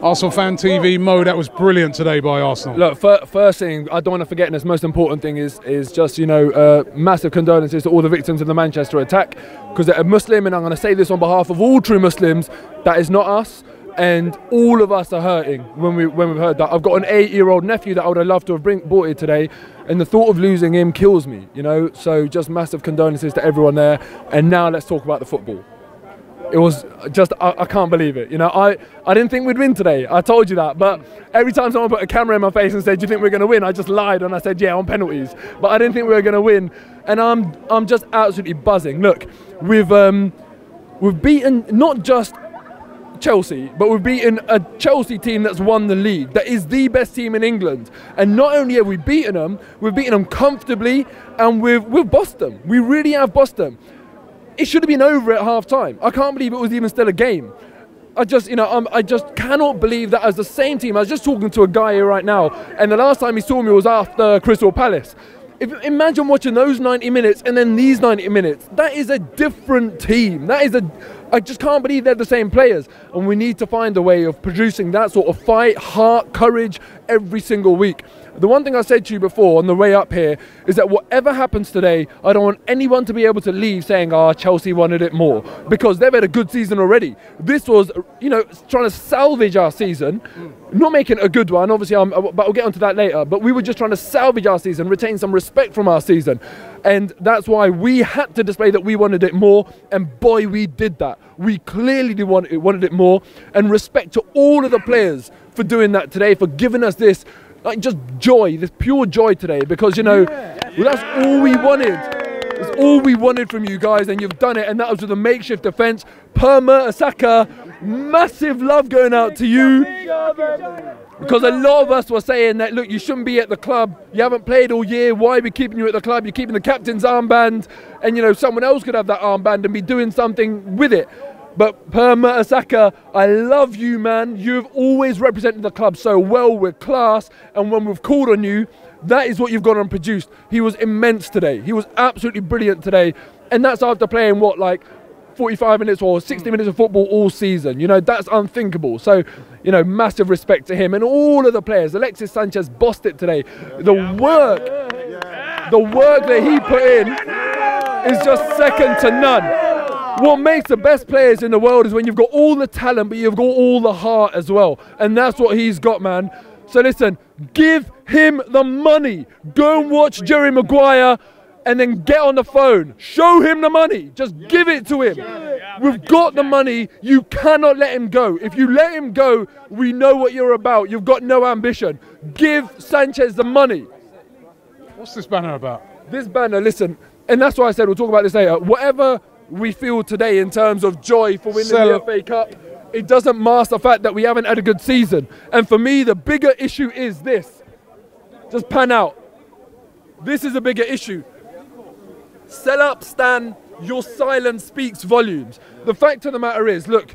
ArsenalFanTV, Mo, that was brilliant today by Arsenal. Look, first thing, I don't want to forget, and the most important thing is just, you know, massive condolences to all the victims of the Manchester attack, because a Muslim, and I'm going to say this on behalf of all true Muslims, that is not us, and all of us are hurting when we've heard that. I've got an 8-year-old nephew that I would have loved to have brought here today, and the thought of losing him kills me, you know, so just massive condolences to everyone there. And now let's talk about the football. It was just, I can't believe it. You know, I didn't think we'd win today. I told you that. But every time someone put a camera in my face and said, do you think we're going to win? I just lied and I said, yeah, on penalties. But I didn't think we were going to win. And I'm just absolutely buzzing. Look, we've beaten not just Chelsea, but we've beaten a Chelsea team that's won the league, that is the best team in England. And not only have we beaten them, we've beaten them comfortably, and we've bossed them. We really have bossed them. It should have been over at half time. I can't believe it was even still a game. I just cannot believe that as the same team. I was just talking to a guy here right now, and the last time he saw me was after Crystal Palace. Imagine watching those 90 minutes and then these 90 minutes. That is a different team. I just can't believe they're the same players. And we need to find a way of producing that sort of fight, heart, courage every single week. The one thing I said to you before on the way up here is that whatever happens today, I don't want anyone to be able to leave saying, oh, Chelsea wanted it more, because they've had a good season already. This was, you know, trying to salvage our season, not making it a good one, obviously, but I'll get onto that later. But we were just trying to salvage our season, retain some respect from our season. And that's why we had to display that we wanted it more, and boy, we did that. We clearly wanted it more, and respect to all of the players for doing that today, for giving us this, like, just joy, this pure joy today, because, you know, well, that's all we wanted. It's all we wanted from you guys, and you've done it, and that was with a makeshift defence. Perma, Asaka, massive love going out to you, because a lot of us were saying that, look, you shouldn't be at the club, you haven't played all year, why are we keeping you at the club? You're keeping the captain's armband, and, you know, someone else could have that armband and be doing something with it. But Perma, Asaka, I love you, man. You've always represented the club so well with class, and when we've called on you, that is what you've gone and produced. He was immense today. He was absolutely brilliant today, and that's after playing, what, like 45 minutes or 60 minutes of football all season. You know, that's unthinkable. So, you know, massive respect to him and all of the players. Alexis Sanchez bossed it today. The work that he put in is just second to none. What makes the best players in the world is when you've got all the talent, but you've got all the heart as well. And that's what he's got, man. So listen, give him the money. Go and watch Jerry Maguire and then get on the phone. Show him the money. Just give it to him. We've got the money. You cannot let him go. If you let him go, we know what you're about. You've got no ambition. Give Sanchez the money. What's this banner about? This banner, listen, and that's why I said we'll talk about this later. Whatever we feel today in terms of joy for winning the FA Cup, it doesn't mask the fact that we haven't had a good season. And for me, the bigger issue is this. Just pan out. This is a bigger issue. Sell up, Stan. Your silence speaks volumes. The fact of the matter is, look,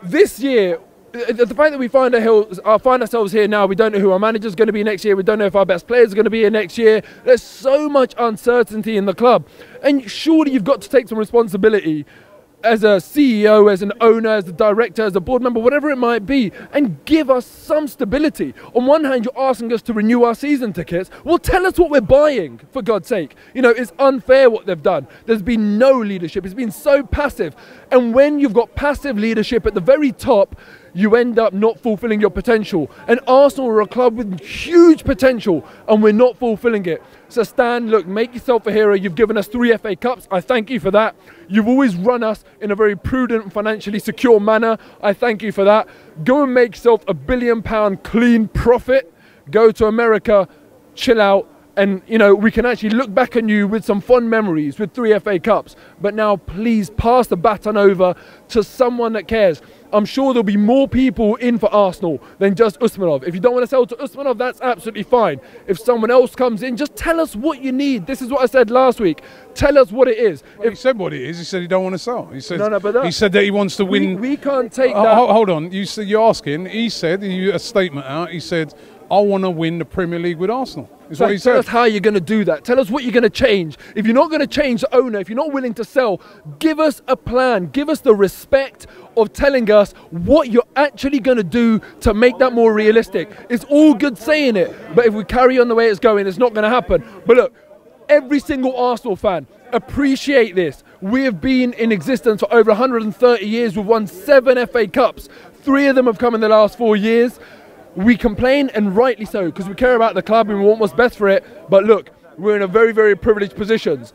this year, the fact that we find ourselves here now, we don't know who our manager's going to be next year, we don't know if our best players are going to be here next year. There's so much uncertainty in the club. And surely you've got to take some responsibility as a CEO, as an owner, as a director, as a board member, whatever it might be, and give us some stability. On one hand, you're asking us to renew our season tickets. Well, tell us what we're buying, for God's sake. You know, it's unfair what they've done. There's been no leadership. It's been so passive. And when you've got passive leadership at the very top, you end up not fulfilling your potential. And Arsenal are a club with huge potential, and we're not fulfilling it. So Stan, look, make yourself a hero. You've given us 3 FA Cups. I thank you for that. You've always run us in a very prudent and financially secure manner. I thank you for that. Go and make yourself £1 billion clean profit. Go to America, chill out, and, you know, we can actually look back on you with some fond memories with 3 FA Cups. But now, please pass the baton over to someone that cares. I'm sure there'll be more people in for Arsenal than just Usmanov. If you don't want to sell to Usmanov, that's absolutely fine. If someone else comes in, just tell us what you need. This is what I said last week. Tell us what it is. Well, he said what it is. He said he don't want to sell. He said, but he said that he wants to win. We can't take that. Hold on. You're asking. He said, a statement out. He said, I want to win the Premier League with Arsenal. Is what he Tell said. us how you're going to do that. Tell us what you're going to change. If you're not going to change the owner, if you're not willing to sell, give us a plan. Give us the respect of telling us what you're actually going to do to make that more realistic. It's all good saying it, but if we carry on the way it's going, it's not going to happen. But look, every single Arsenal fan, appreciate this. We have been in existence for over 130 years. We've won 7 FA Cups. 3 of them have come in the last 4 years. We complain, and rightly so, because we care about the club and we want what's best for it. But look, we're in a very, very privileged positions.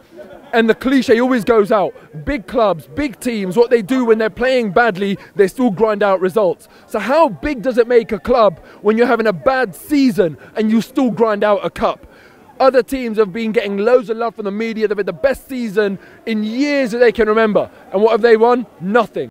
And the cliche always goes out. Big clubs, big teams, what they do when they're playing badly, they still grind out results. So how big does it make a club when you're having a bad season and you still grind out a cup? Other teams have been getting loads of love from the media. They've had the best season in years that they can remember. And what have they won? Nothing.